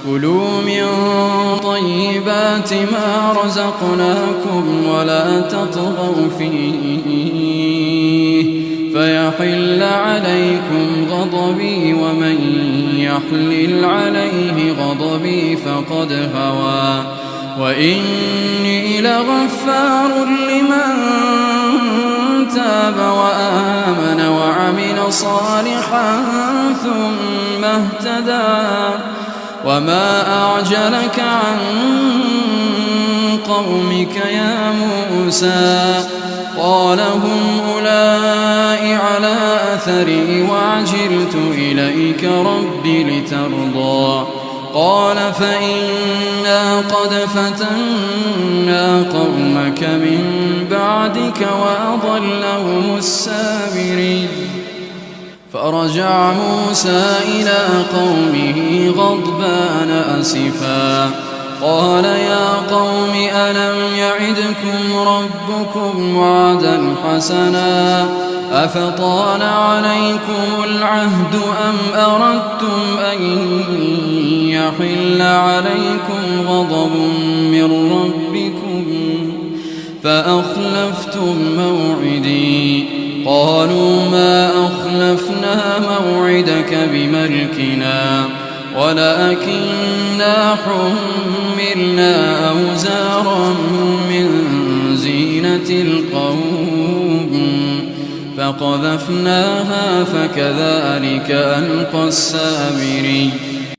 كلوا من طيبات ما رزقناكم ولا تطغوا فيه فيحل عليكم غضبي ومن يحلل عليه غضبي فقد هوى وإني لغفار لمن تاب وآمن وعمل صالحا ثم اهتدى وما أعجلك عن قومك يا موسى قال هم أولئك على أثري وعجلت إليك رب لترضى قال فإنا قد فتنا قومك من بعدك وأضلهم السامرين فرجع موسى إلى قومه غضبان أسفا قال يا قوم ألم يعدكم ربكم وعدا حسنا أفطال عليكم العهد أم أردتم أن يحل عليكم غضب من ربكم فأخلفتم موعدي قالوا ما أخلفنا موعدك بملكنا ولكننا حملنا أوزارا من زينة القوم فقذفناها فكذلك ألقى السامري